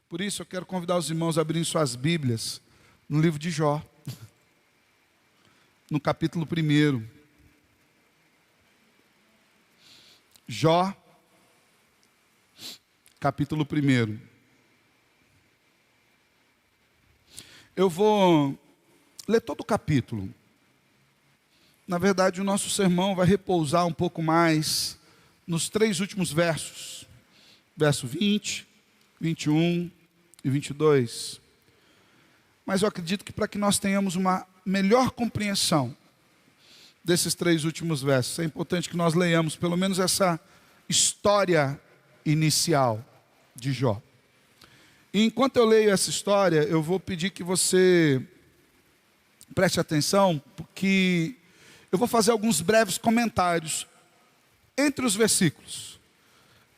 Por isso eu quero convidar os irmãos a abrirem suas Bíblias no livro de Jó, no capítulo 1. Jó, capítulo 1. Eu vou ler todo o capítulo. Na verdade, o nosso sermão vai repousar um pouco mais nos 3 últimos versos. Verso 20, 21 e 22. Mas eu acredito que para que nós tenhamos uma melhor compreensão desses 3 últimos versos, é importante que nós leiamos pelo menos essa história inicial de Jó. E enquanto eu leio essa história, eu vou pedir que você preste atenção, porque eu vou fazer alguns breves comentários entre os versículos,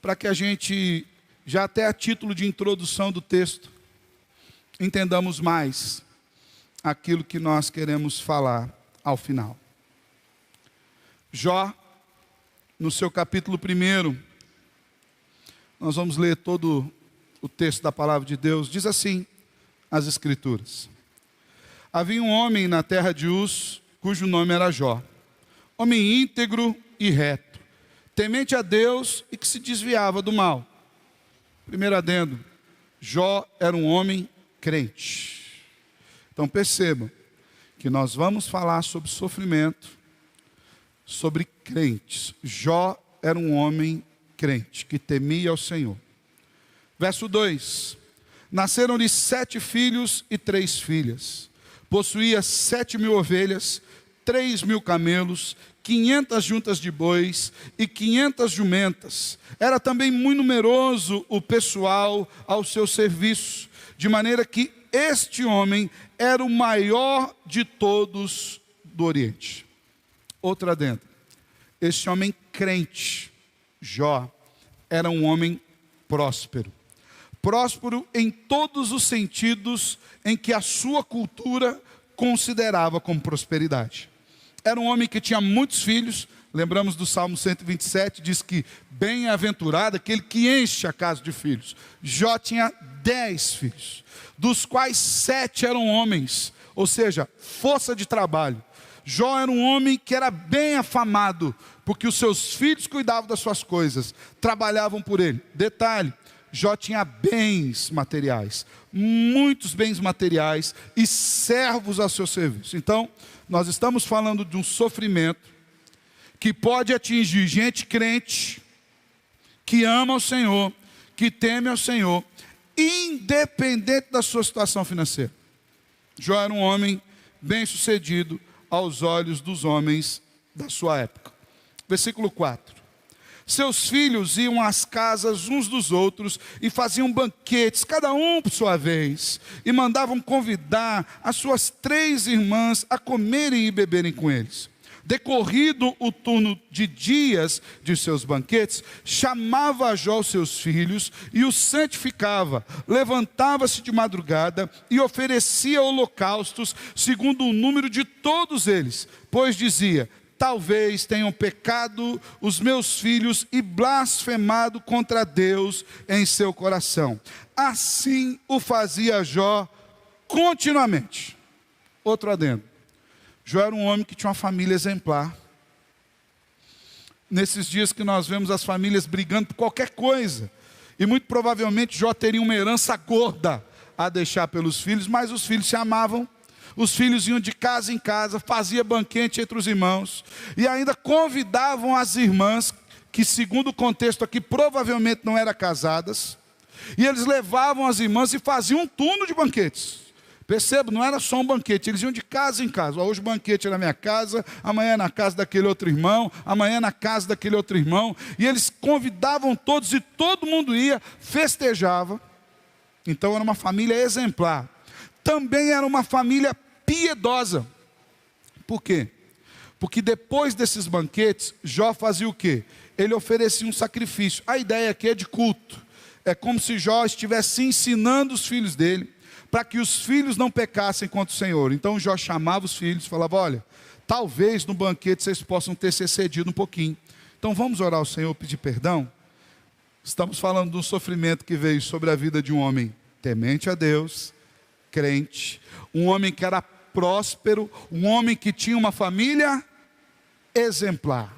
para que a gente, já até a título de introdução do texto, entendamos mais aquilo que nós queremos falar ao final. Jó, no seu capítulo 1, nós vamos ler todo o texto da palavra de Deus. Diz assim as Escrituras: Havia um homem na terra de Uz, cujo nome era Jó, homem íntegro e reto, temente a Deus e que se desviava do mal. Primeiro adendo: Jó era um homem crente. Então percebam que nós vamos falar sobre sofrimento, sobre crentes. Jó era um homem crente, que temia ao Senhor. Verso 2: Nasceram-lhe 7 filhos e 3 filhas. Possuía 7.000 ovelhas, 3.000 camelos, 500 juntas de bois e 500 jumentas. Era também muito numeroso o pessoal ao seu serviço, de maneira que este homem era o maior de todos do Oriente. Outra adendo: este homem crente, Jó, era um homem próspero. Próspero em todos os sentidos em que a sua cultura considerava como prosperidade. Era um homem que tinha muitos filhos. Lembramos do Salmo 127, diz que bem-aventurado aquele que enche a casa de filhos. Jó tinha 10 filhos, dos quais 7 eram homens, ou seja, força de trabalho. Jó era um homem que era bem afamado, porque os seus filhos cuidavam das suas coisas, trabalhavam por ele. Detalhe: Jó tinha bens materiais, muitos bens materiais e servos ao seu serviço. Então, nós estamos falando de um sofrimento que pode atingir gente crente, que ama o Senhor, que teme ao Senhor, independente da sua situação financeira. Jó era um homem bem-sucedido aos olhos dos homens da sua época. Versículo 4. Seus filhos iam às casas uns dos outros e faziam banquetes, cada um por sua vez, e mandavam convidar as suas 3 irmãs a comerem e beberem com eles. Decorrido o turno de dias de seus banquetes, chamava a Jó os seus filhos e os santificava. Levantava-se de madrugada e oferecia holocaustos segundo o número de todos eles, pois dizia: talvez tenham pecado os meus filhos e blasfemado contra Deus em seu coração. Assim o fazia Jó continuamente. Outro adendo: Jó era um homem que tinha uma família exemplar. Nesses dias que nós vemos as famílias brigando por qualquer coisa, e muito provavelmente Jó teria uma herança gorda a deixar pelos filhos, mas os filhos se amavam. Os filhos iam de casa em casa, fazia banquete entre os irmãos, e ainda convidavam as irmãs, que segundo o contexto aqui, provavelmente não eram casadas, e eles levavam as irmãs e faziam um turno de banquetes. Perceba, não era só um banquete, eles iam de casa em casa. Hoje o banquete é na minha casa, amanhã é na casa daquele outro irmão, amanhã é na casa daquele outro irmão, e eles convidavam todos e todo mundo ia, festejava. Então era uma família exemplar. Também era uma família piedosa. Por quê? Porque depois desses banquetes, Jó fazia o quê? Ele oferecia um sacrifício. A ideia aqui é de culto. É como se Jó estivesse ensinando os filhos dele, para que os filhos não pecassem contra o Senhor. Então Jó chamava os filhos e falava: olha, talvez no banquete vocês possam ter se excedido um pouquinho. Então vamos orar ao Senhor, pedir perdão. Estamos falando de um sofrimento que veio sobre a vida de um homem temente a Deus, crente, um homem que era próspero, um homem que tinha uma família exemplar.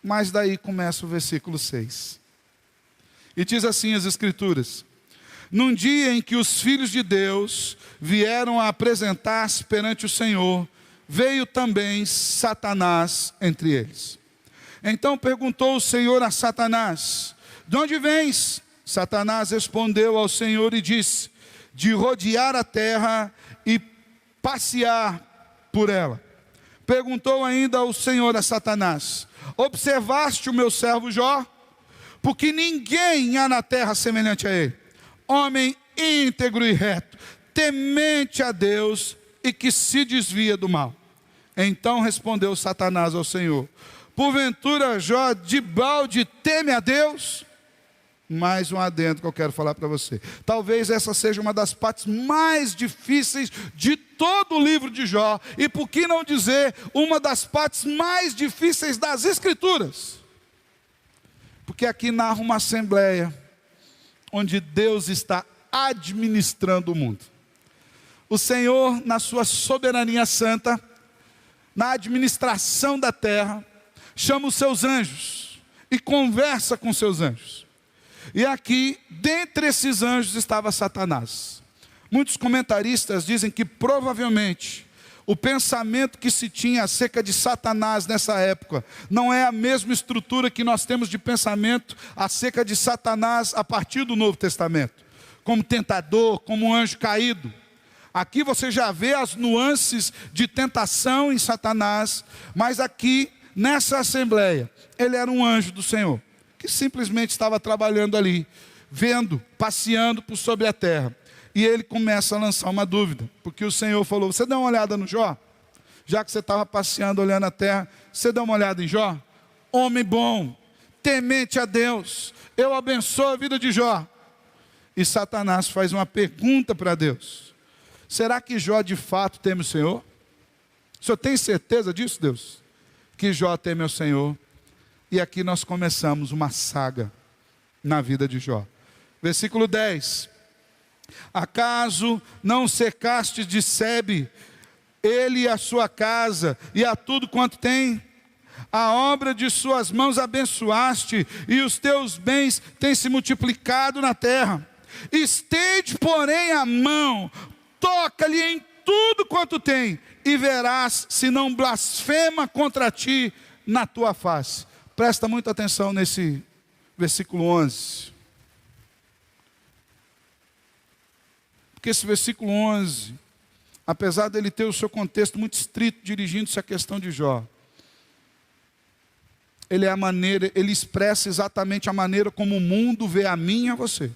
Mas daí começa o versículo 6. E diz assim as Escrituras: num dia em que os filhos de Deus vieram a apresentar-se perante o Senhor, veio também Satanás entre eles. Então perguntou o Senhor a Satanás: de onde vens? Satanás respondeu ao Senhor e disse: de rodear a terra e passear por ela. Perguntou ainda o Senhor a Satanás: observaste o meu servo Jó? Porque ninguém há na terra semelhante a ele, homem íntegro e reto, temente a Deus e que se desvia do mal. Então respondeu Satanás ao Senhor: porventura Jó debalde teme a Deus? Mais um adendo que eu quero falar para você. Talvez essa seja uma das partes mais difíceis de todo o livro de Jó. E por que não dizer uma das partes mais difíceis das Escrituras? Porque aqui narra uma assembleia onde Deus está administrando o mundo. O Senhor, na sua soberania santa, na administração da terra, chama os seus anjos e conversa com seus anjos. E aqui, dentre esses anjos, estava Satanás. Muitos comentaristas dizem que provavelmente o pensamento que se tinha acerca de Satanás nessa época não é a mesma estrutura que nós temos de pensamento acerca de Satanás a partir do Novo Testamento, como tentador, como um anjo caído. Aqui você já vê as nuances de tentação em Satanás, mas aqui, nessa assembleia, ele era um anjo do Senhor, que simplesmente estava trabalhando ali, vendo, passeando por sobre a terra. E ele começa a lançar uma dúvida, porque o Senhor falou: você dá uma olhada no Jó? Já que você estava passeando, olhando a terra, você dá uma olhada em Jó? Homem bom, temente a Deus, eu abençoo a vida de Jó. E Satanás faz uma pergunta para Deus: será que Jó de fato teme o Senhor? O senhor tem certeza disso, Deus? Que Jó teme ao Senhor? E aqui nós começamos uma saga na vida de Jó. Versículo 10. Acaso não cercaste de Sebe ele e a sua casa e a tudo quanto tem? A obra de suas mãos abençoaste e os teus bens têm se multiplicado na terra. Estende, porém, a mão, toca-lhe em tudo quanto tem e verás se não blasfema contra ti na tua face. Presta muita atenção nesse versículo 11. Porque esse versículo 11, apesar dele ter o seu contexto muito estrito, dirigindo-se à questão de Jó, ele expressa exatamente a maneira como o mundo vê a mim e a você.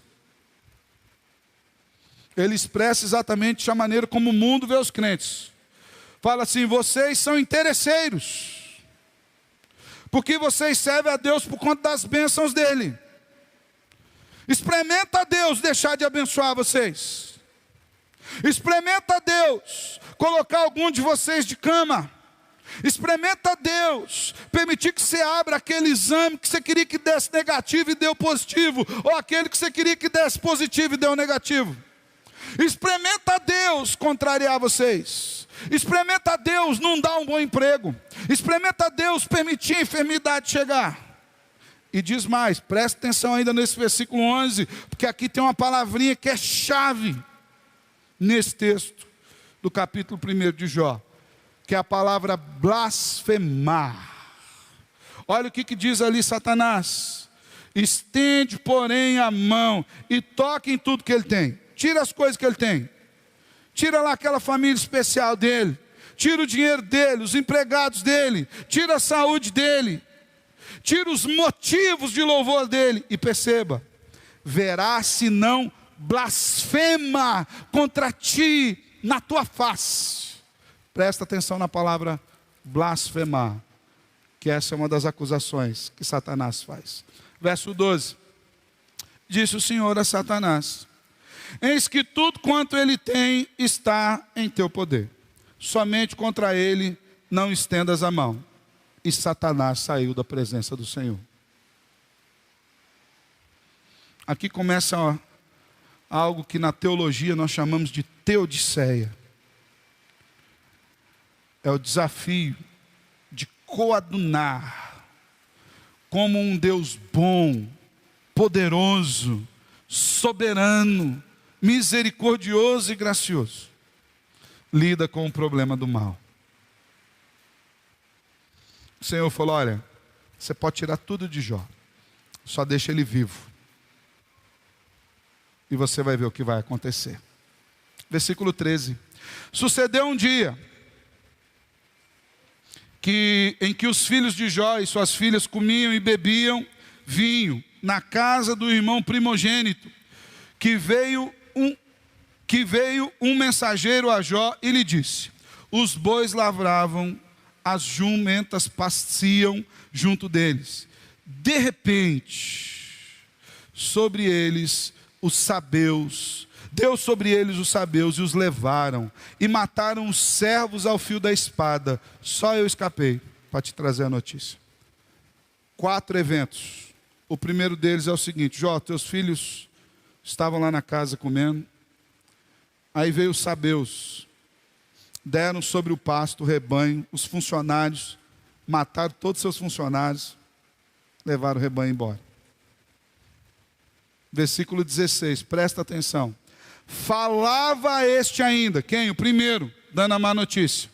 Ele expressa exatamente a maneira como o mundo vê os crentes. Fala assim: vocês são interesseiros, porque vocês servem a Deus por conta das bênçãos dele. Experimenta a Deus deixar de abençoar vocês. Experimenta Deus colocar algum de vocês de cama. Experimenta Deus permitir que você abra aquele exame que você queria que desse negativo e deu positivo, ou aquele que você queria que desse positivo e deu negativo. Experimenta Deus contrariar vocês. Experimenta Deus não dar um bom emprego. Experimenta Deus permitir a enfermidade chegar. E diz mais, presta atenção ainda nesse versículo 11, porque aqui tem uma palavrinha que é chave nesse texto do capítulo 1 de Jó, que é a palavra blasfemar. Olha o que diz ali Satanás: estende, porém, a mão e toque em tudo que ele tem. Tira as coisas que ele tem. Tira lá aquela família especial dele. Tira o dinheiro dele, os empregados dele. Tira a saúde dele. Tira os motivos de louvor dele. E perceba, verá se não blasfema contra ti na tua face. Presta atenção na palavra blasfemar, que essa é uma das acusações que Satanás faz. Verso 12. Disse o Senhor a Satanás: eis que tudo quanto ele tem está em teu poder, somente contra ele não estendas a mão. E Satanás saiu da presença do Senhor. Aqui começa algo que na teologia nós chamamos de teodiceia. É o desafio de coadunar como um Deus bom, poderoso, soberano, misericordioso e gracioso lida com o problema do mal. O Senhor falou: olha, você pode tirar tudo de Jó, só deixa ele vivo, e você vai ver o que vai acontecer. Versículo 13. Sucedeu um dia em que os filhos de Jó e suas filhas comiam e bebiam vinho na casa do irmão primogênito, que veio um mensageiro a Jó e lhe disse: os bois lavravam, as jumentas pastiam junto deles. De repente, sobre eles os sabeus, Deus sobre eles os sabeus, e os levaram, e mataram os servos ao fio da espada. Só eu escapei para te trazer a notícia. 4 eventos. O primeiro deles é o seguinte: Jó, teus filhos estavam lá na casa comendo, aí veio os sabeus, deram sobre o pasto, o rebanho, os funcionários, mataram todos os seus funcionários, levaram o rebanho embora. Versículo 16, presta atenção. Falava este ainda, quem? O primeiro, dando a má notícia.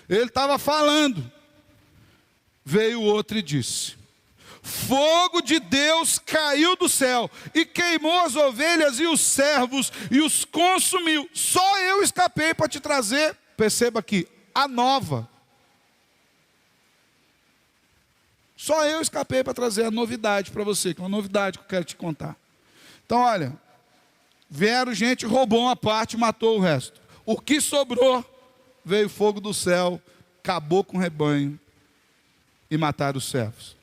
Ele estava falando. Veio o outro e disse: fogo de Deus caiu do céu e queimou as ovelhas e os servos e os consumiu. Só eu escapei para te trazer, perceba aqui, a nova. Só eu escapei para trazer a novidade para você, que é uma novidade que eu quero te contar. Então olha, vieram gente, roubou uma parte, matou o resto. O que sobrou, veio fogo do céu, acabou com o rebanho e mataram os servos.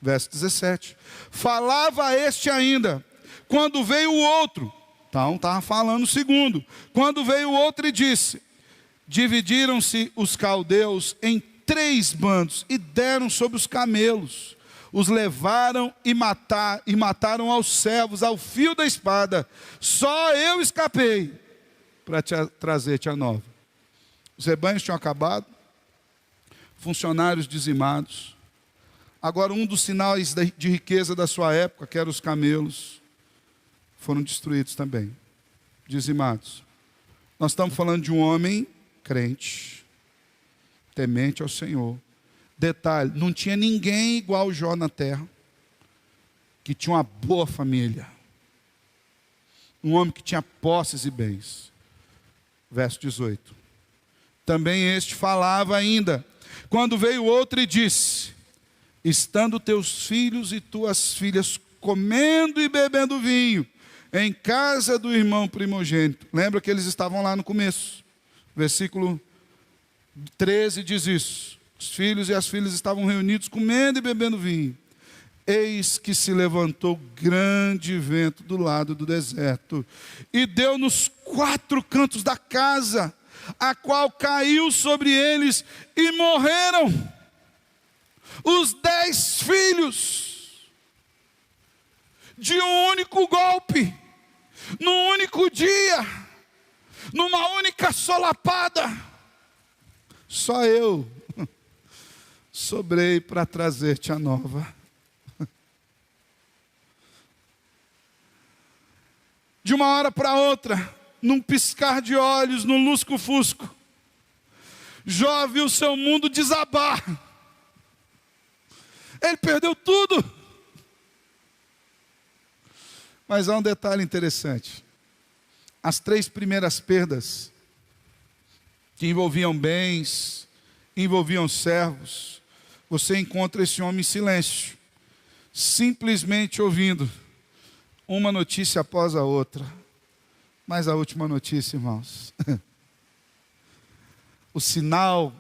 Verso 17. Falava este ainda, quando veio o outro. Então estava falando o segundo. Quando veio o outro e disse: dividiram-se os caldeus em 3 bandos e deram sobre os camelos. Os levaram e mataram aos servos ao fio da espada. Só eu escapei para trazer-te a nova. Os rebanhos tinham acabado, funcionários dizimados. Agora um dos sinais de riqueza da sua época, que eram os camelos, foram destruídos também, dizimados. Nós estamos falando de um homem crente, temente ao Senhor. Detalhe, não tinha ninguém igual Jó na terra, que tinha uma boa família. Um homem que tinha posses e bens. Verso 18. Também este falava ainda, quando veio outro e disse: estando teus filhos e tuas filhas comendo e bebendo vinho em casa do irmão primogênito. Lembra que eles estavam lá no começo. Versículo 13 diz isso. Os filhos e as filhas estavam reunidos comendo e bebendo vinho. Eis que se levantou grande vento do lado do deserto e deu nos 4 cantos da casa, a qual caiu sobre eles e morreram os 10 filhos, de um único golpe, num único dia, numa única solapada. Só eu sobrei para trazer-te a nova. De uma hora para outra, num piscar de olhos, num lusco-fusco, Jó viu seu mundo desabar. Ele perdeu tudo. Mas há um detalhe interessante. As 3 primeiras perdas, que envolviam bens, envolviam servos, você encontra esse homem em silêncio, simplesmente ouvindo uma notícia após a outra. Mas a última notícia, irmãos, o sinal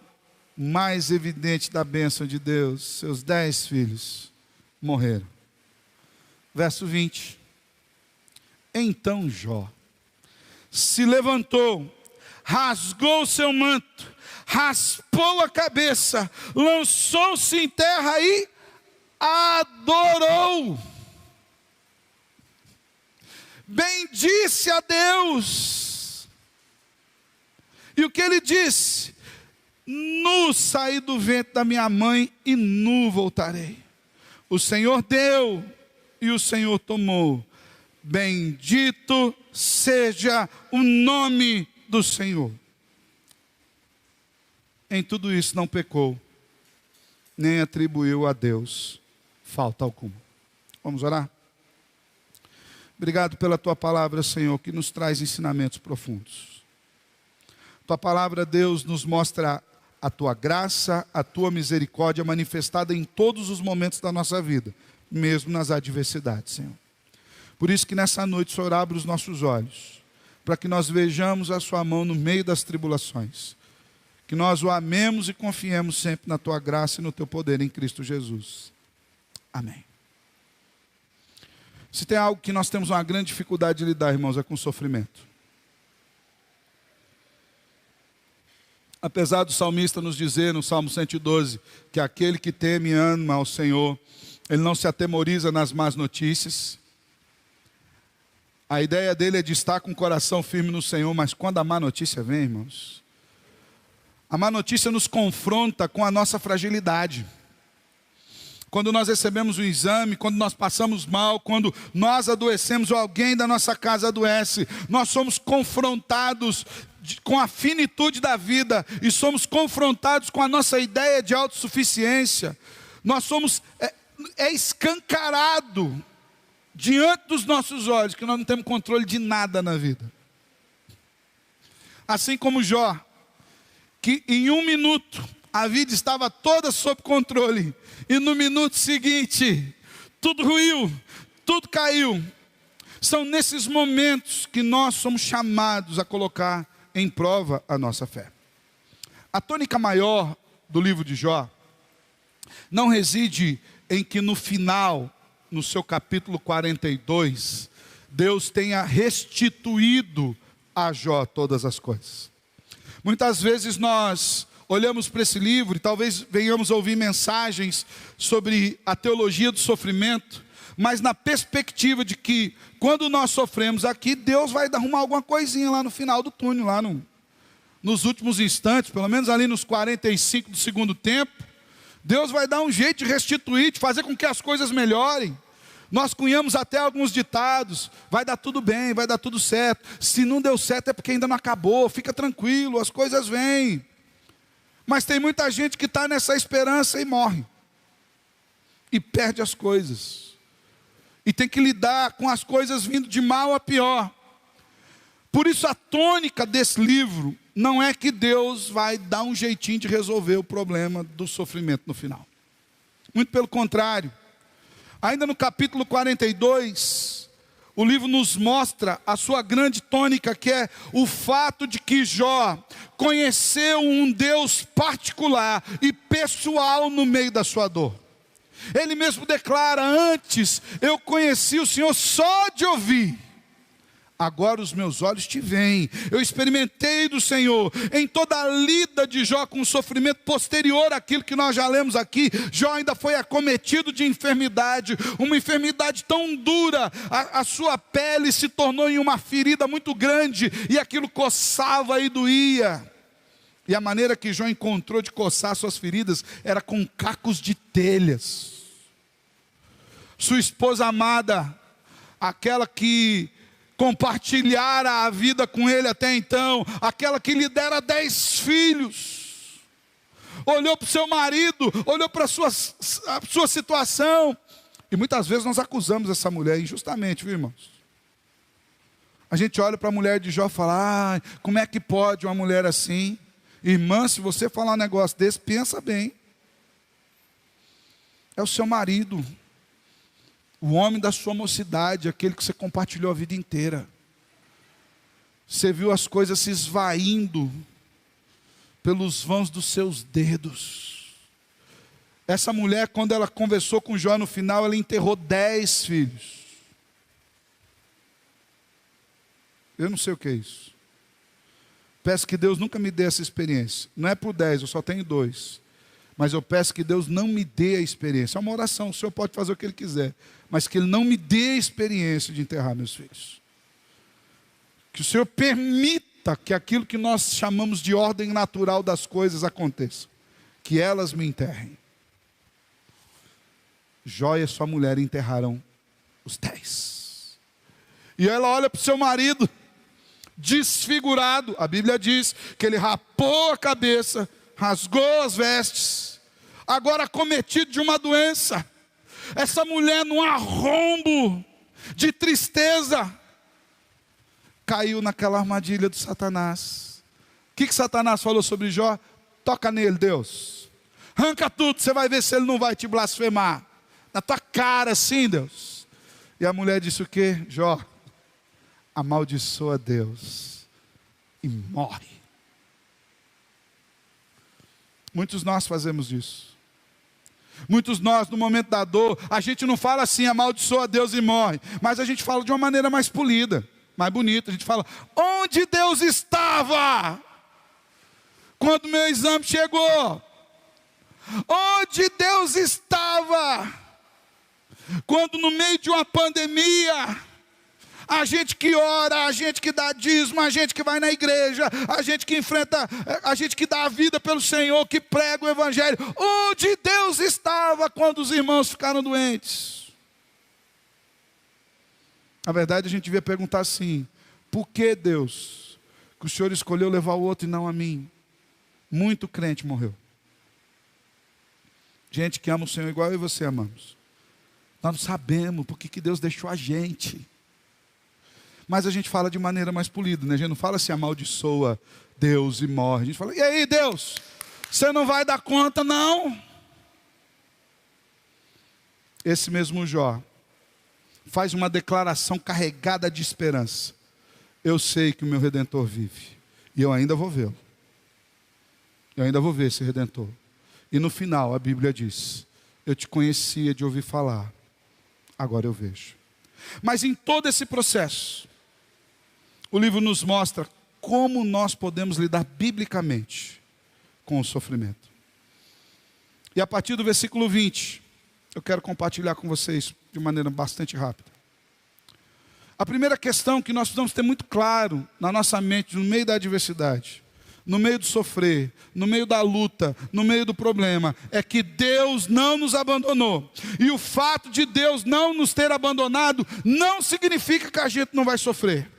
mais evidente da bênção de Deus: seus 10 filhos morreram. Verso 20. Então Jó se levantou, rasgou seu manto, raspou a cabeça, lançou-se em terra e adorou. bendisse a Deus. E o que ele disse? Nu saí do ventre da minha mãe e nu voltarei. O Senhor deu e o Senhor tomou. Bendito seja o nome do Senhor. Em tudo isso não pecou, nem atribuiu a Deus falta alguma. Vamos orar? Obrigado pela tua palavra, Senhor, que nos traz ensinamentos profundos. Tua palavra, Deus, nos mostra a tua graça, a tua misericórdia manifestada em todos os momentos da nossa vida, mesmo nas adversidades, Senhor. Por isso que nessa noite o Senhor abre os nossos olhos, para que nós vejamos a sua mão no meio das tribulações, que nós o amemos e confiemos sempre na tua graça e no teu poder em Cristo Jesus. Amém. Se tem algo que nós temos uma grande dificuldade de lidar, irmãos, é com o sofrimento. Apesar do salmista nos dizer no Salmo 112, que aquele que teme e ama ao Senhor, ele não se atemoriza nas más notícias. A ideia dele é de estar com o coração firme no Senhor, mas quando a má notícia vem, irmãos, a má notícia nos confronta com a nossa fragilidade. Quando nós recebemos um exame, quando nós passamos mal, quando nós adoecemos ou alguém da nossa casa adoece, nós somos confrontados com a finitude da vida e somos confrontados com a nossa ideia de autossuficiência. Nós somos escancarado diante dos nossos olhos que nós não temos controle de nada na vida. Assim como Jó, que em 1 minuto a vida estava toda sob controle, e no minuto seguinte, tudo ruiu, tudo caiu. São nesses momentos que nós somos chamados a colocar em prova a nossa fé. A tônica maior do livro de Jó não reside em que no final, no seu capítulo 42, Deus tenha restituído a Jó todas as coisas. Muitas vezes nós olhamos para esse livro e talvez venhamos ouvir mensagens sobre a teologia do sofrimento, mas na perspectiva de que quando nós sofremos aqui, Deus vai arrumar alguma coisinha lá no final do túnel, lá nos últimos instantes, pelo menos ali nos 45 do segundo tempo, Deus vai dar um jeito de restituir, de fazer com que as coisas melhorem. Nós cunhamos até alguns ditados: vai dar tudo bem, vai dar tudo certo. Se não deu certo é porque ainda não acabou, fica tranquilo, as coisas vêm. Mas tem muita gente que está nessa esperança e morre, e perde as coisas, e tem que lidar com as coisas vindo de mal a pior. Por isso a tônica desse livro não é que Deus vai dar um jeitinho de resolver o problema do sofrimento no final. Muito pelo contrário. Ainda no capítulo 42, o livro nos mostra a sua grande tônica, que é o fato de que Jó conheceu um Deus particular e pessoal no meio da sua dor. Ele mesmo declara: antes eu conheci o Senhor só de ouvir, agora os meus olhos te veem. Eu experimentei do Senhor. Em toda a lida de Jó com o sofrimento posterior àquilo que nós já lemos aqui, Jó ainda foi acometido de enfermidade, uma enfermidade tão dura, a sua pele se tornou em uma ferida muito grande, e aquilo coçava e doía. E a maneira que Jó encontrou de coçar suas feridas era com cacos de telhas. Sua esposa amada, aquela que compartilhara a vida com ele até então, aquela que lhe dera 10 filhos, olhou para o seu marido, olhou para a sua situação, e muitas vezes nós acusamos essa mulher injustamente, viu, irmãos? A gente olha para a mulher de Jó e fala: como é que pode uma mulher assim? Irmã, se você falar um negócio desse, pensa bem. É o seu marido, o homem da sua mocidade, aquele que você compartilhou a vida inteira. Você viu as coisas se esvaindo pelos vãos dos seus dedos. Essa mulher, quando ela conversou com Jó no final, ela enterrou 10 filhos. Eu não sei o que é isso. Peço que Deus nunca me dê essa experiência. Não é por 10, eu só tenho 2. Mas eu peço que Deus não me dê a experiência. É uma oração, o Senhor pode fazer o que Ele quiser, mas que Ele não me dê a experiência de enterrar meus filhos. Que o Senhor permita que aquilo que nós chamamos de ordem natural das coisas aconteça. Que elas me enterrem. Jó e sua mulher enterraram os 10. E ela olha para o seu marido, desfigurado. A Bíblia diz que ele rapou a cabeça, rasgou as vestes, agora acometido de uma doença. Essa mulher, num arrombo de tristeza, caiu naquela armadilha do Satanás. O que Satanás falou sobre Jó? Toca nele, Deus. Arranca tudo, você vai ver se ele não vai te blasfemar. Na tua cara, assim, Deus. E a mulher disse o quê? Jó, amaldiçoa Deus e morre. Muitos nós fazemos isso. Muitos nós, no momento da dor, a gente não fala assim, amaldiçoa Deus e morre. Mas a gente fala de uma maneira mais polida, mais bonita. A gente fala, onde Deus estava quando meu exame chegou? Onde Deus estava quando no meio de uma pandemia, a gente que ora, a gente que dá dízimo, a gente que vai na igreja, a gente que enfrenta, a gente que dá a vida pelo Senhor, que prega o Evangelho. Onde Deus estava quando os irmãos ficaram doentes? Na verdade, a gente devia perguntar assim: por que Deus, que o Senhor escolheu levar o outro e não a mim? Muito crente morreu. Gente que ama o Senhor igual eu e você amamos. Nós não sabemos por que Deus deixou a gente. Mas a gente fala de maneira mais polida, né? A gente não fala assim, amaldiçoa Deus e morre. A gente fala, e aí Deus, você não vai dar conta não? Esse mesmo Jó faz uma declaração carregada de esperança. Eu sei que o meu Redentor vive. E eu ainda vou vê-lo. Eu ainda vou ver esse Redentor. E no final a Bíblia diz, eu te conhecia de ouvir falar, agora eu vejo. Mas em todo esse processo, o livro nos mostra como nós podemos lidar biblicamente com o sofrimento. E a partir do versículo 20, eu quero compartilhar com vocês de maneira bastante rápida. A primeira questão que nós precisamos ter muito claro na nossa mente, no meio da adversidade, no meio do sofrer, no meio da luta, no meio do problema, é que Deus não nos abandonou. E o fato de Deus não nos ter abandonado não significa que a gente não vai sofrer.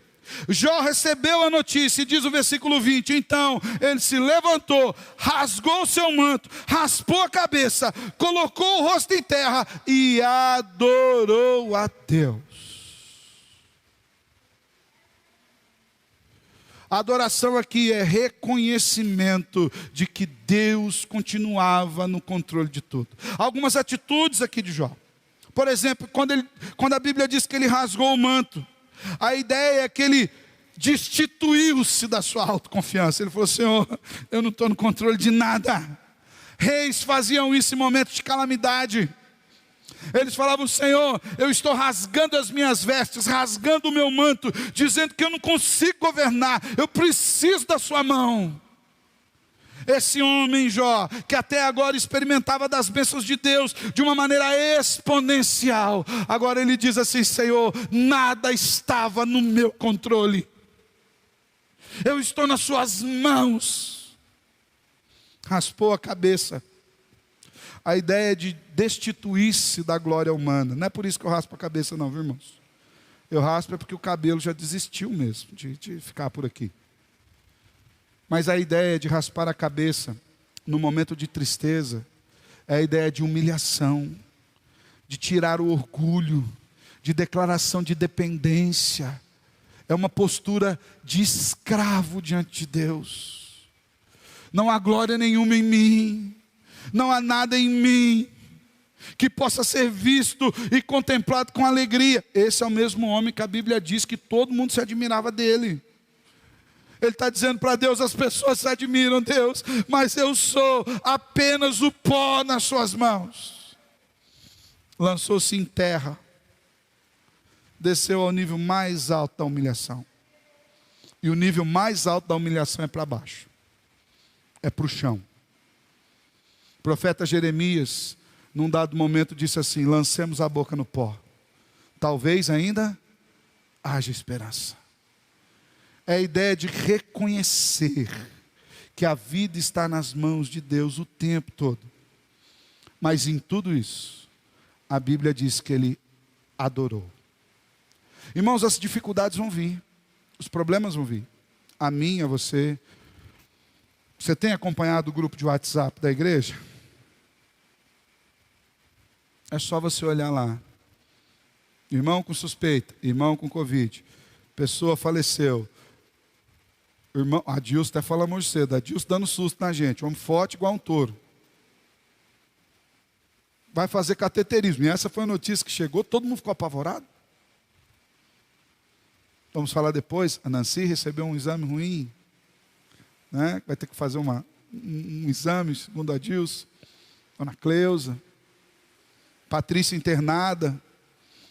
Jó recebeu a notícia e diz o versículo 20, então ele se levantou, rasgou o seu manto, raspou a cabeça, colocou o rosto em terra e adorou a Deus. A adoração aqui é reconhecimento de que Deus continuava no controle de tudo. Algumas atitudes aqui de Jó. Por exemplo, quando a Bíblia diz que ele rasgou o manto, a ideia é que ele destituiu-se da sua autoconfiança. Ele falou, Senhor, eu não estou no controle de nada. Reis faziam isso em momentos de calamidade. Eles falavam, Senhor, eu estou rasgando as minhas vestes, rasgando o meu manto, dizendo que eu não consigo governar, eu preciso da sua mão. Esse homem Jó, que até agora experimentava das bênçãos de Deus de uma maneira exponencial, agora ele diz assim, Senhor, nada estava no meu controle, eu estou nas suas mãos. Raspou a cabeça. A ideia de destituir-se da glória humana. Não é por isso que eu raspo a cabeça não, viu, irmãos? Eu raspo é porque o cabelo já desistiu mesmo de ficar por aqui. Mas a ideia de raspar a cabeça no momento de tristeza é a ideia de humilhação, de tirar o orgulho, de declaração de dependência. É uma postura de escravo diante de Deus. Não há glória nenhuma em mim. Não há nada em mim que possa ser visto e contemplado com alegria. Esse é o mesmo homem que a Bíblia diz que todo mundo se admirava dele. Ele está dizendo para Deus, as pessoas se admiram, Deus, mas eu sou apenas o pó nas suas mãos. Lançou-se em terra, desceu ao nível mais alto da humilhação. E o nível mais alto da humilhação é para baixo, é para o chão. O profeta Jeremias, num dado momento, disse assim, lancemos a boca no pó, talvez ainda haja esperança. é a ideia de reconhecer que a vida está nas mãos de Deus o tempo todo. Mas em tudo isso, a Bíblia diz que ele adorou. Irmãos, as dificuldades vão vir, os problemas vão vir. A mim, a você. Você tem acompanhado o grupo de WhatsApp da igreja? É só você olhar lá. Irmão com suspeita, irmão com Covid, pessoa faleceu. Irmão, a Dilson até falamos hoje cedo, a Dilson dando susto na gente, homem forte igual um touro. Vai fazer cateterismo. E essa foi a notícia que chegou, todo mundo ficou apavorado. Vamos falar depois, a Nancy recebeu um exame ruim, né? Vai ter que fazer um exame, segundo a Dilson. Dona Cleusa. Patrícia internada.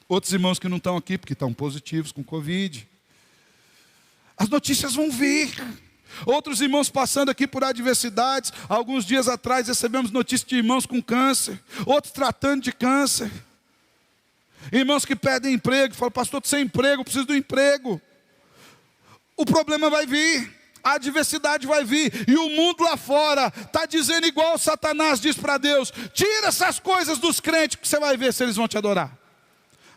Outros irmãos que não estão aqui, porque estão positivos com Covid. As notícias vão vir. Outros irmãos passando aqui por adversidades. Alguns dias atrás recebemos notícias de irmãos com câncer. Outros tratando de câncer. Irmãos que pedem emprego. Falam, pastor, estou sem emprego, preciso do emprego. O problema vai vir. A adversidade vai vir. E o mundo lá fora está dizendo igual Satanás diz para Deus. Tira essas coisas dos crentes que você vai ver se eles vão te adorar.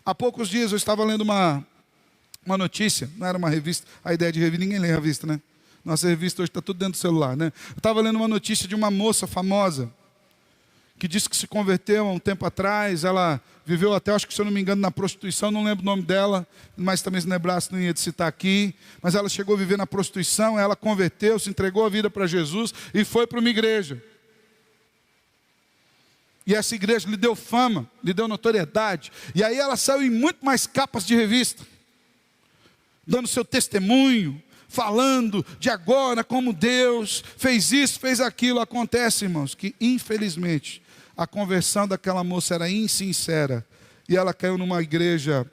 Há poucos dias eu estava lendo uma notícia. Não era uma revista. A ideia de revista, ninguém lê revista, né? Nossa revista hoje está tudo dentro do celular, né? Eu estava lendo uma notícia de uma moça famosa que disse que se converteu há um tempo atrás. Ela viveu até, acho que se eu não me engano, na prostituição. Não lembro o nome dela, mas também se lembrasse não ia citar aqui. Mas ela chegou a viver na prostituição, ela converteu, se entregou a vida para Jesus e foi para uma igreja. E essa igreja lhe deu fama, lhe deu notoriedade. E aí ela saiu em muito mais capas de revista, dando seu testemunho, falando de agora como Deus fez isso, fez aquilo. Acontece, irmãos, que infelizmente a conversão daquela moça era insincera e ela caiu numa igreja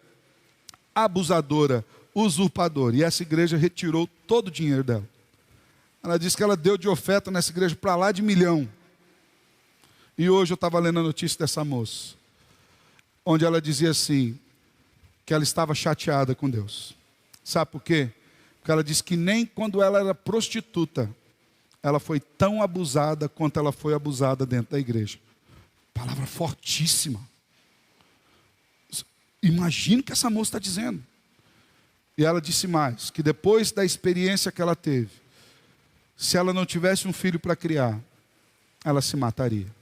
abusadora, usurpadora, e essa igreja retirou todo o dinheiro dela. Ela disse que ela deu de oferta nessa igreja para lá de 1 milhão. E hoje eu estava lendo a notícia dessa moça, onde ela dizia assim, que ela estava chateada com Deus. Sabe por quê? Porque ela disse que nem quando ela era prostituta, ela foi tão abusada quanto ela foi abusada dentro da igreja. Palavra fortíssima. Imagina o que essa moça está dizendo. E ela disse mais, que depois da experiência que ela teve, se ela não tivesse um filho para criar, ela se mataria.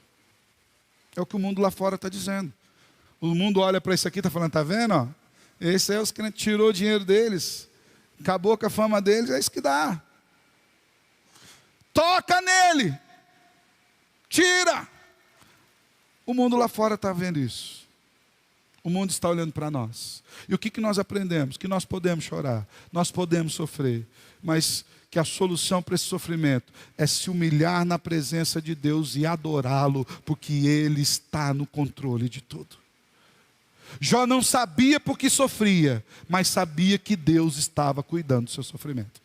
É o que o mundo lá fora está dizendo. O mundo olha para isso aqui e está falando, está vendo? Ó? Esse aí os crentes tirou o dinheiro deles. Acabou com a fama deles, é isso que dá. Toca nele. Tira. O mundo lá fora está vendo isso. O mundo está olhando para nós. E o que nós aprendemos? Que nós podemos chorar, nós podemos sofrer, mas que a solução para esse sofrimento é se humilhar na presença de Deus e adorá-lo, porque Ele está no controle de tudo. Jó não sabia porque sofria, mas sabia que Deus estava cuidando do seu sofrimento.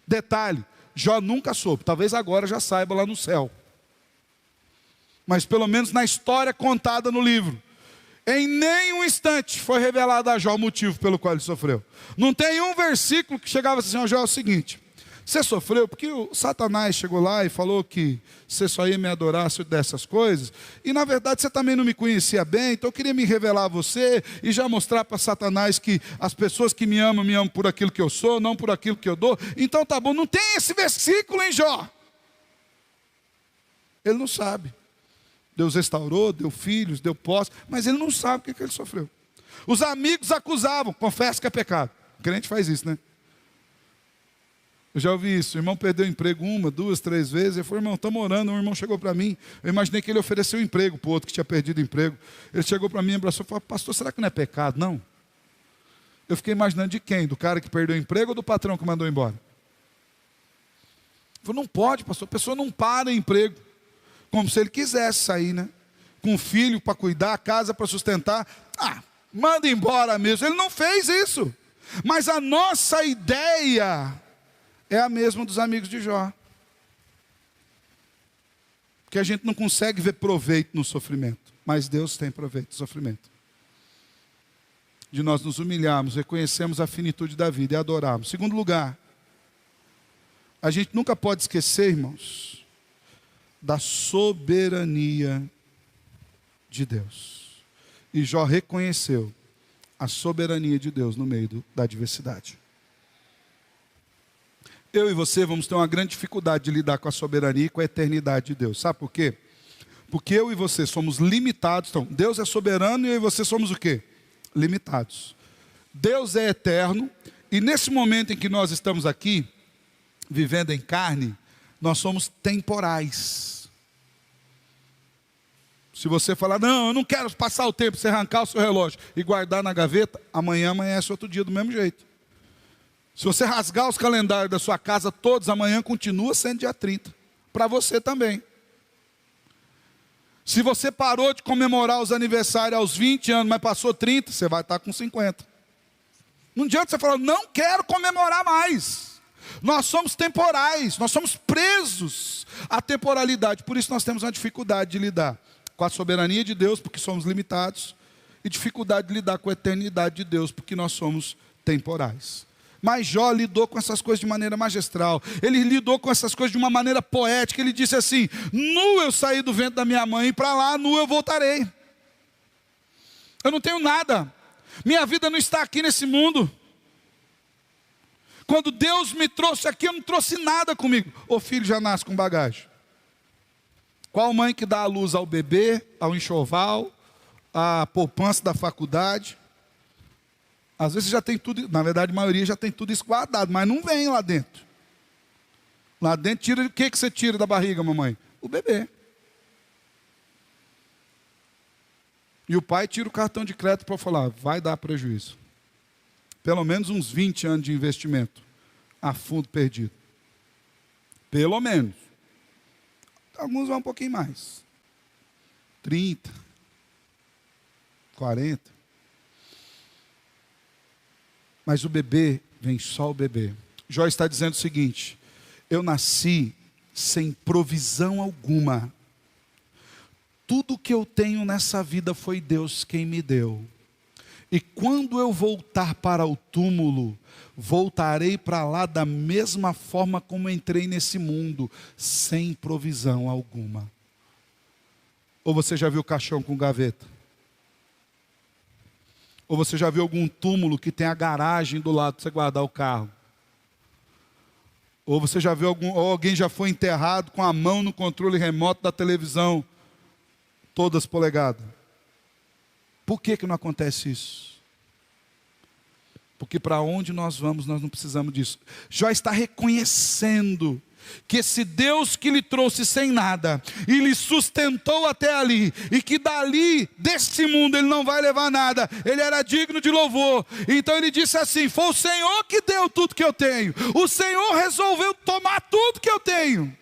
Detalhe, Jó nunca soube, talvez agora já saiba lá no céu. Mas pelo menos na história contada no livro, em nenhum instante foi revelado a Jó o motivo pelo qual ele sofreu. Não tem um versículo que chegava assim, ó Jó, é o seguinte, você sofreu porque o Satanás chegou lá e falou que você só ia me adorar se eu dessas coisas, e na verdade você também não me conhecia bem, então eu queria me revelar a você e já mostrar para Satanás que as pessoas que me amam por aquilo que eu sou, não por aquilo que eu dou. Então tá bom, não tem esse versículo em Jó. Ele não sabe. Deus restaurou, deu filhos, deu posse, mas ele não sabe o que ele sofreu. Os amigos acusavam, confessa que é pecado. O crente faz isso, né? Eu já ouvi isso, o irmão perdeu o emprego 1, 2, 3 vezes. Eu falei, irmão, estamos orando. Um irmão chegou para mim, eu imaginei que ele ofereceu um emprego para o outro que tinha perdido o emprego. Ele chegou para mim, abraçou e falou, pastor, será que não é pecado? Não. Eu fiquei imaginando de quem? Do cara que perdeu o emprego ou do patrão que mandou embora? Eu falei, não pode, pastor, a pessoa não para em emprego. Como se ele quisesse sair, né? Com filho para cuidar, casa para sustentar. Manda embora mesmo. Ele não fez isso. Mas a nossa ideia é a mesma dos amigos de Jó. Porque a gente não consegue ver proveito no sofrimento. Mas Deus tem proveito no sofrimento. de nós nos humilharmos, reconhecermos a finitude da vida e adorarmos. Segundo lugar, a gente nunca pode esquecer, irmãos, da soberania de Deus. E Jó reconheceu a soberania de Deus no meio da adversidade. Eu e você vamos ter uma grande dificuldade de lidar com a soberania e com a eternidade de Deus. Sabe por quê? Porque eu e você somos limitados. Então, Deus é soberano e eu e você somos o quê? Limitados. Deus é eterno e nesse momento em que nós estamos aqui, vivendo em carne, nós somos temporais. Se você falar, não, eu não quero passar o tempo, você arrancar o seu relógio e guardar na gaveta, amanhã amanhece outro dia do mesmo jeito. Se você rasgar os calendários da sua casa todos, amanhã continua sendo dia 30. Para você também. Se você parou de comemorar os aniversários aos 20 anos, mas passou 30, você vai estar com 50. Não adianta você falar, não quero comemorar mais. Nós somos temporais, nós somos presos à temporalidade. Por isso nós temos uma dificuldade de lidar com a soberania de Deus, porque somos limitados, e dificuldade de lidar com a eternidade de Deus, porque nós somos temporais. Mas Jó lidou com essas coisas de maneira magistral. Ele lidou com essas coisas de uma maneira poética. Ele disse assim, nu eu saí do ventre da minha mãe, e para lá nu eu voltarei. Eu não tenho nada. Minha vida não está aqui nesse mundo. Quando Deus me trouxe aqui, eu não trouxe nada comigo. O filho já nasce com bagagem. Qual mãe que dá a luz ao bebê, ao enxoval, à poupança da faculdade? Às vezes já tem tudo, na verdade a maioria já tem tudo esquadrado, mas não vem lá dentro. Lá dentro, tira o que você tira da barriga, mamãe? O bebê. E o pai tira o cartão de crédito para falar, vai dar prejuízo. Pelo menos uns 20 anos de investimento a fundo perdido. Pelo menos. Alguns vão um pouquinho mais. 30, 40. Mas o bebê, vem só o bebê. Jó está dizendo o seguinte, eu nasci sem provisão alguma. Tudo que eu tenho nessa vida foi Deus quem me deu. E quando eu voltar para o túmulo, voltarei para lá da mesma forma como entrei nesse mundo, sem provisão alguma. Ou você já viu caixão com gaveta? Ou você já viu algum túmulo que tem a garagem do lado para você guardar o carro? Ou você já viu ou alguém já foi enterrado com a mão no controle remoto da televisão, todas polegadas? Por que não acontece isso? Porque para onde nós vamos, nós não precisamos disso. Jó está reconhecendo que esse Deus que lhe trouxe sem nada, e lhe sustentou até ali, e que dali, desse mundo, ele não vai levar nada, ele era digno de louvor. Então ele disse assim, foi o Senhor que deu tudo que eu tenho, o Senhor resolveu tomar tudo que eu tenho.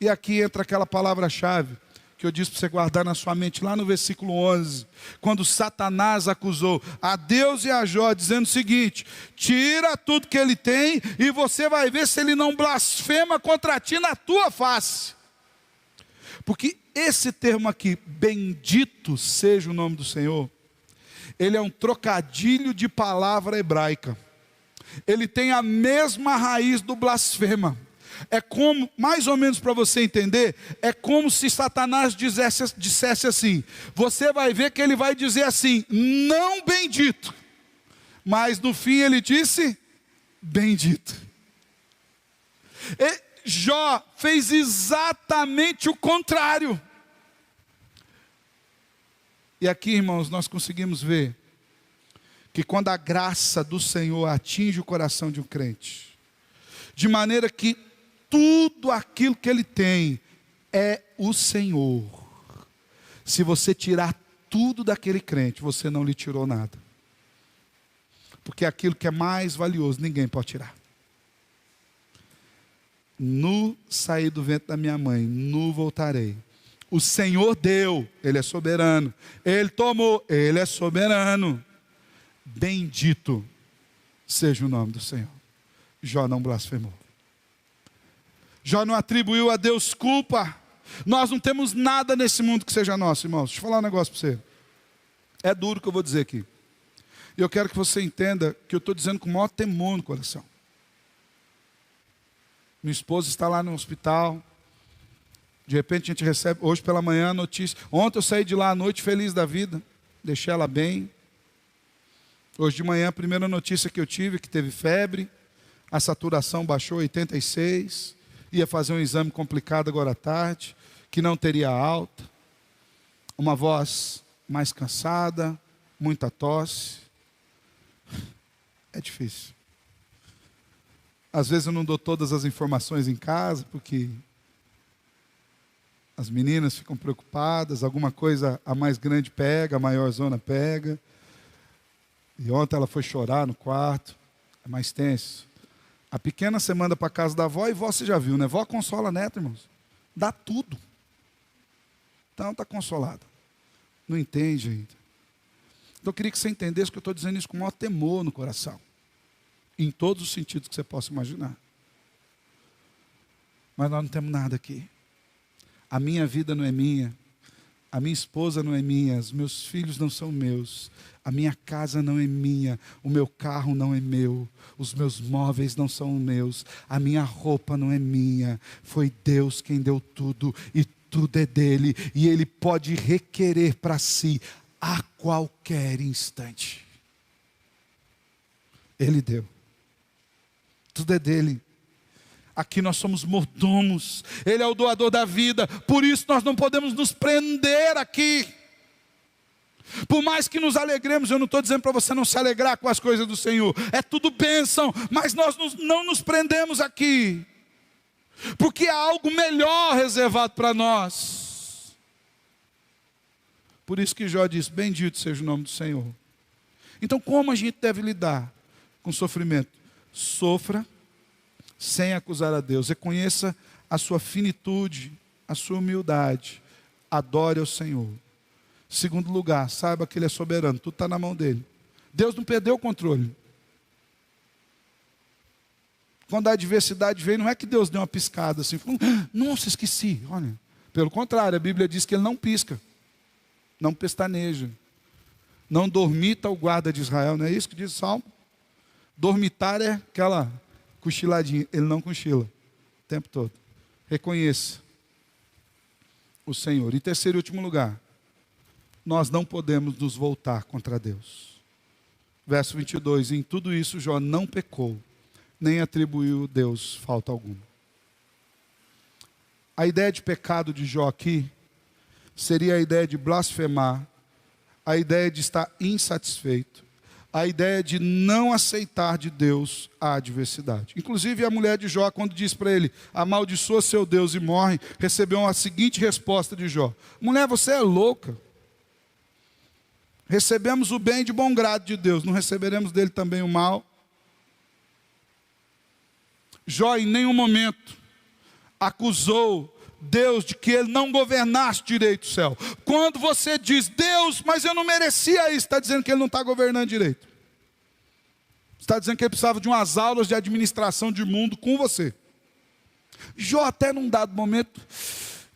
E aqui entra aquela palavra-chave, que eu disse para você guardar na sua mente, lá no versículo 11, quando Satanás acusou a Deus e a Jó, dizendo o seguinte, tira tudo que ele tem, e você vai ver se ele não blasfema contra ti na tua face. Porque esse termo aqui, bendito seja o nome do Senhor, ele é um trocadilho de palavra hebraica, ele tem a mesma raiz do blasfema. É como, mais ou menos para você entender, é como se Satanás dissesse assim, você vai ver que ele vai dizer assim, não bendito, mas no fim ele disse, bendito. E Jó fez exatamente o contrário. E aqui, irmãos, nós conseguimos ver que quando a graça do Senhor atinge o coração de um crente, de maneira que tudo aquilo que ele tem é o Senhor. Se você tirar tudo daquele crente, você não lhe tirou nada. Porque aquilo que é mais valioso, ninguém pode tirar. Nu saí do ventre da minha mãe, nu voltarei. O Senhor deu, Ele é soberano. Ele tomou, Ele é soberano. Bendito seja o nome do Senhor. Jó não blasfemou. Jó não atribuiu a Deus culpa. Nós não temos nada nesse mundo que seja nosso, irmãos. Deixa eu falar um negócio para você. É duro o que eu vou dizer aqui. E eu quero que você entenda que eu estou dizendo com o maior temor no coração. Minha esposa está lá no hospital. De repente a gente recebe, hoje pela manhã, a notícia. Ontem eu saí de lá à noite feliz da vida. Deixei ela bem. Hoje de manhã a primeira notícia que eu tive, que teve febre. A saturação baixou 86. Ia fazer um exame complicado agora à tarde. Que não teria alta. Uma voz mais cansada. Muita tosse. É difícil. Às vezes eu não dou todas as informações em casa, porque as meninas ficam preocupadas, alguma coisa a mais grande pega, a maior zona pega. E ontem ela foi chorar no quarto, é mais tenso. A pequena você manda para a casa da avó, e vó você já viu, né? Vó consola neto, irmãos. Dá tudo. Então está consolada. Não entende ainda. Então eu queria que você entendesse que eu estou dizendo isso com o maior temor no coração. Em todos os sentidos que você possa imaginar. Mas nós não temos nada aqui. A minha vida não é minha. A minha esposa não é minha. Os meus filhos não são meus. A minha casa não é minha. O meu carro não é meu. Os meus móveis não são meus. A minha roupa não é minha. Foi Deus quem deu tudo. E tudo é dele. E ele pode requerer para si a qualquer instante. Ele deu. Tudo é dele. Aqui nós somos mordomos. Ele é o doador da vida. Por isso nós não podemos nos prender aqui. Por mais que nos alegremos, eu não estou dizendo para você não se alegrar com as coisas do Senhor. É tudo bênção. Mas nós não nos prendemos aqui. Porque há algo melhor reservado para nós. Por isso que Jó diz, bendito seja o nome do Senhor. Então como a gente deve lidar com sofrimento? Sofra sem acusar a Deus. Reconheça a sua finitude, a sua humildade. Adore ao Senhor. Segundo lugar, saiba que Ele é soberano. Tudo está na mão dEle. Deus não perdeu o controle. Quando a adversidade veio, não é que Deus deu uma piscada assim. Falou, nossa, esqueci. Olha, pelo contrário, a Bíblia diz que Ele não pisca. Não pestaneja. Não dormita o guarda de Israel. Não é isso que diz o Salmo? Dormitar é aquela cochiladinha. Ele não cochila o tempo todo. Reconheça o Senhor. Em terceiro e último lugar, nós não podemos nos voltar contra Deus. Verso 22, em tudo isso Jó não pecou, nem atribuiu a Deus falta alguma. A ideia de pecado de Jó aqui seria a ideia de blasfemar, a ideia de estar insatisfeito, a ideia de não aceitar de Deus a adversidade. Inclusive a mulher de Jó, quando diz para ele, amaldiçoa seu Deus e morre, recebeu a seguinte resposta de Jó: mulher, você é louca. Recebemos o bem de bom grado de Deus, não receberemos dele também o mal? Jó em nenhum momento acusou Deus de que ele não governasse direito o céu. Quando você diz, Deus, mas eu não merecia isso, está dizendo que ele não está governando direito. Está dizendo que ele precisava de umas aulas de administração de mundo com você. Jó até num dado momento,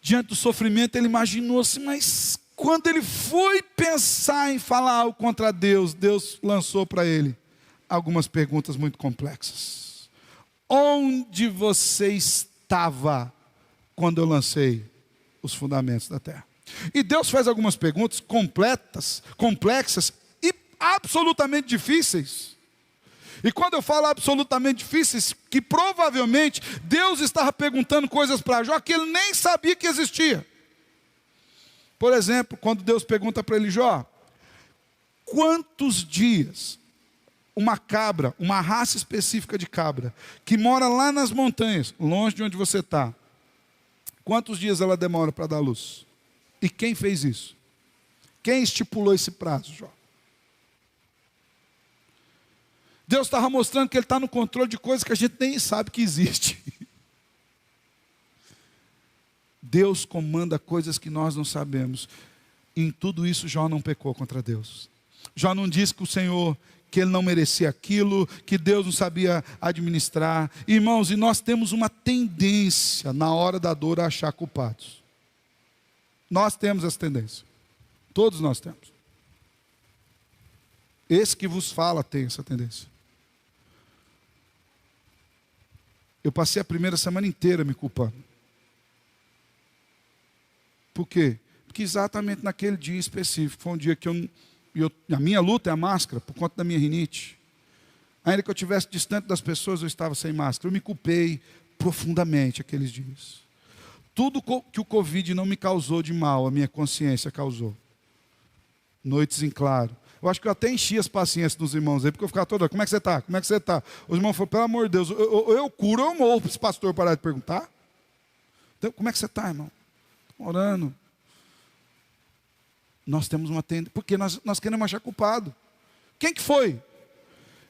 diante do sofrimento, ele imaginou assim, mas quando ele foi pensar em falar algo contra Deus, Deus lançou para ele algumas perguntas muito complexas. Onde você estava quando eu lancei os fundamentos da terra? E Deus faz algumas perguntas complexas e absolutamente difíceis. E quando eu falo absolutamente difíceis, que provavelmente Deus estava perguntando coisas para Jó que ele nem sabia que existia. Por exemplo, quando Deus pergunta para ele, Jó, quantos dias uma cabra, uma raça específica de cabra, que mora lá nas montanhas, longe de onde você está, quantos dias ela demora para dar luz? E quem fez isso? Quem estipulou esse prazo, Jó? Deus estava mostrando que Ele está no controle de coisas que a gente nem sabe que existe. Deus comanda coisas que nós não sabemos. Em tudo isso, Jó não pecou contra Deus. Jó não disse que o Senhor, que ele não merecia aquilo, que Deus não sabia administrar. Irmãos, e nós temos uma tendência, na hora da dor, a achar culpados. Nós temos essa tendência. Todos nós temos. Esse que vos fala tem essa tendência. Eu passei a primeira semana inteira me culpando. Por quê? Porque exatamente naquele dia específico, foi um dia que a minha luta é a máscara, por conta da minha rinite. Ainda que eu estivesse distante das pessoas, eu estava sem máscara. Eu me culpei profundamente aqueles dias. Tudo que o Covid não me causou de mal, a minha consciência causou. Noites em claro. Eu acho que eu até enchi as paciências dos irmãos aí, porque eu ficava toda, como é que você está? Como é que você está? Os irmãos falaram, pelo amor de Deus, eu curo ou eu morro para esse pastor parar de perguntar? Então, como é que você está, irmão? Orando. Nós temos uma tendência, porque nós queremos achar culpado. Quem que foi?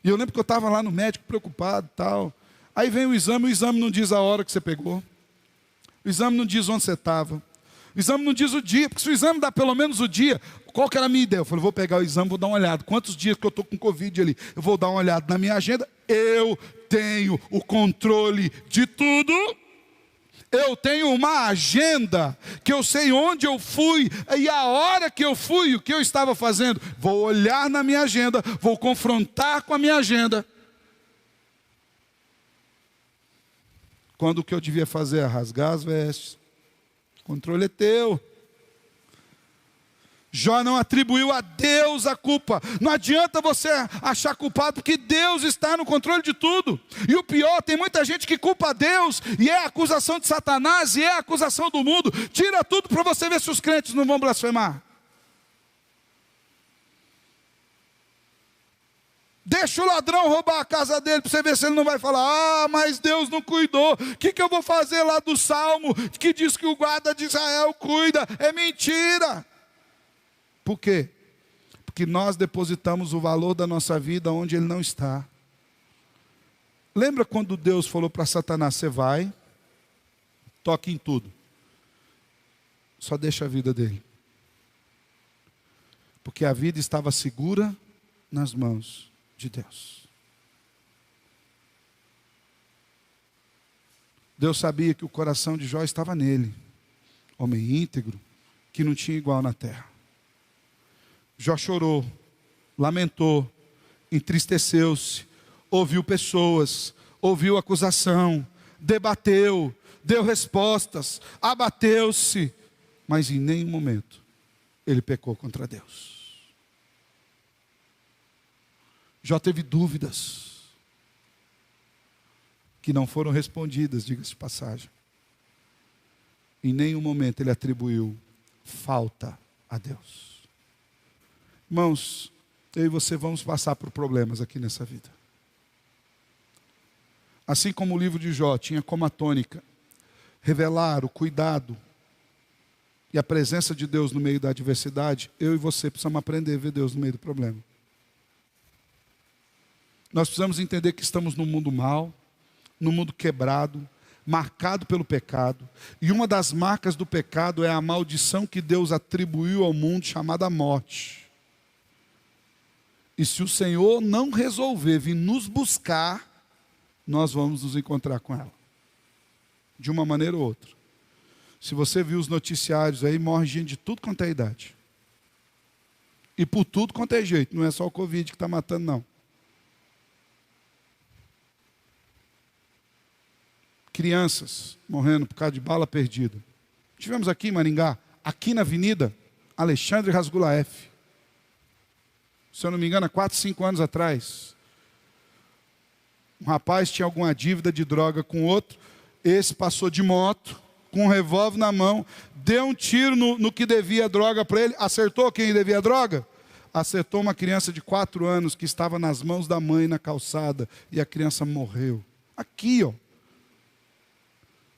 E eu lembro que eu estava lá no médico preocupado e tal. Aí vem o exame não diz a hora que você pegou. O exame não diz onde você estava. O exame não diz o dia, porque se o exame dá pelo menos o dia, qual que era a minha ideia? Eu falei, vou pegar o exame, vou dar uma olhada. Quantos dias que eu estou com Covid ali? Eu vou dar uma olhada na minha agenda. Eu tenho o controle de tudo. Eu tenho uma agenda, que eu sei onde eu fui, e a hora que eu fui, o que eu estava fazendo. Vou olhar na minha agenda, vou confrontar com a minha agenda. Quando o que eu devia fazer é rasgar as vestes. O controle é teu. Jó não atribuiu a Deus a culpa. Não adianta você achar culpado, porque Deus está no controle de tudo. E o pior, tem muita gente que culpa a Deus, e é a acusação de Satanás, e é a acusação do mundo. Tira tudo para você ver se os crentes não vão blasfemar. Deixa o ladrão roubar a casa dele, para você ver se ele não vai falar, mas Deus não cuidou. O que eu vou fazer lá do Salmo, que diz que o guarda de Israel cuida? É mentira. Por quê? Porque nós depositamos o valor da nossa vida onde ele não está. Lembra quando Deus falou para Satanás, você vai, toque em tudo. Só deixa a vida dele. Porque a vida estava segura nas mãos de Deus. Deus sabia que o coração de Jó estava nele. Homem íntegro, que não tinha igual na terra. Jó chorou, lamentou, entristeceu-se, ouviu pessoas, ouviu acusação, debateu, deu respostas, abateu-se, mas em nenhum momento ele pecou contra Deus. Jó teve dúvidas que não foram respondidas, diga-se de passagem. Em nenhum momento ele atribuiu falta a Deus. Irmãos, eu e você vamos passar por problemas aqui nessa vida. Assim como o livro de Jó tinha como a tônica revelar o cuidado e a presença de Deus no meio da adversidade, eu e você precisamos aprender a ver Deus no meio do problema. Nós precisamos entender que estamos num mundo mau, num mundo quebrado, marcado pelo pecado. E uma das marcas do pecado é a maldição que Deus atribuiu ao mundo, chamada morte. E se o Senhor não resolver vir nos buscar, nós vamos nos encontrar com ela. De uma maneira ou outra. Se você viu os noticiários aí, morre gente de tudo quanto é idade. E por tudo quanto é jeito. Não é só o Covid que está matando, não. Crianças morrendo por causa de bala perdida. Tivemos aqui em Maringá, aqui na avenida, Alexandre Rasgulaef. Se eu não me engano, há 4, 5 anos atrás. Um rapaz tinha alguma dívida de droga com outro. Esse passou de moto, com um revólver na mão, deu um tiro no que devia droga para ele. Acertou quem devia droga? Acertou uma criança de 4 anos que estava nas mãos da mãe na calçada. E a criança morreu. Aqui, ó.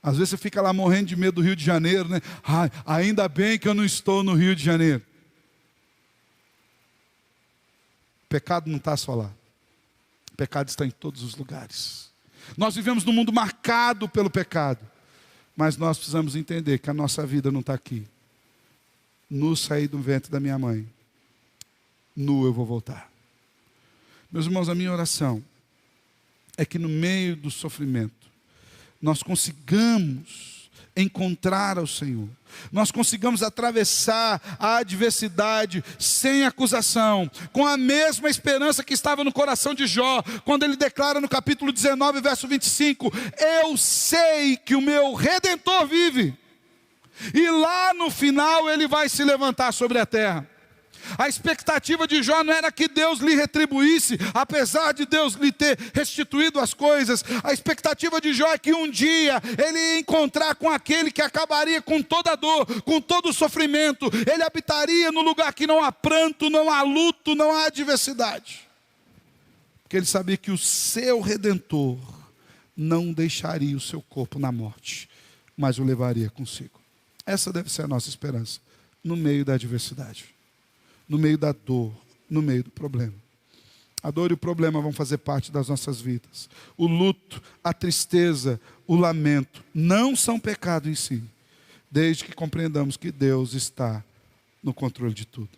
Às vezes você fica lá morrendo de medo do Rio de Janeiro, né? Ai, ainda bem que eu não estou no Rio de Janeiro. O pecado não está só lá. O pecado está em todos os lugares. Nós vivemos num mundo marcado pelo pecado. Mas nós precisamos entender que a nossa vida não está aqui. Nu saí do ventre da minha mãe. Nu eu vou voltar. Meus irmãos, a minha oração é que no meio do sofrimento, nós consigamos encontrar ao Senhor, nós consigamos atravessar a adversidade sem acusação, com a mesma esperança que estava no coração de Jó, quando ele declara no capítulo 19, verso 25: eu sei que o meu Redentor vive, e lá no final ele vai se levantar sobre a terra. A expectativa de Jó não era que Deus lhe retribuísse, apesar de Deus lhe ter restituído as coisas. A expectativa de Jó é que um dia ele ia encontrar com aquele que acabaria com toda a dor, com todo o sofrimento. Ele habitaria no lugar que não há pranto, não há luto, não há adversidade. Porque ele sabia que o seu Redentor não deixaria o seu corpo na morte, mas o levaria consigo. Essa deve ser a nossa esperança, no meio da adversidade, no meio da dor, no meio do problema. A dor e o problema vão fazer parte das nossas vidas. O luto, a tristeza, o lamento não são pecado em si, desde que compreendamos que Deus está no controle de tudo.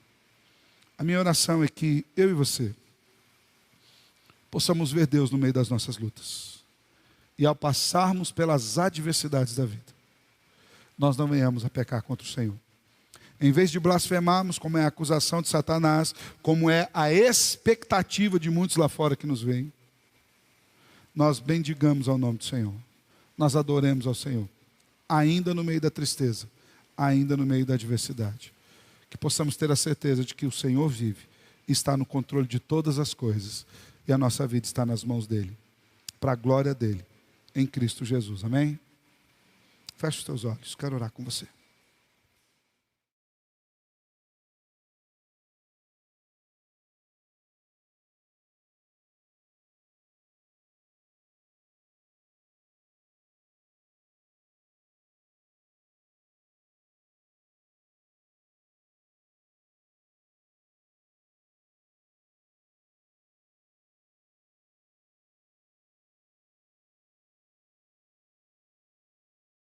A minha oração é que eu e você possamos ver Deus no meio das nossas lutas. E ao passarmos pelas adversidades da vida, nós não venhamos a pecar contra o Senhor. Em vez de blasfemarmos, como é a acusação de Satanás, como é a expectativa de muitos lá fora que nos veem, nós bendigamos ao nome do Senhor. Nós adoremos ao Senhor, ainda no meio da tristeza, ainda no meio da adversidade. Que possamos ter a certeza de que o Senhor vive, está no controle de todas as coisas, e a nossa vida está nas mãos dEle, para a glória dEle, em Cristo Jesus. Amém? Feche os teus olhos, quero orar com você.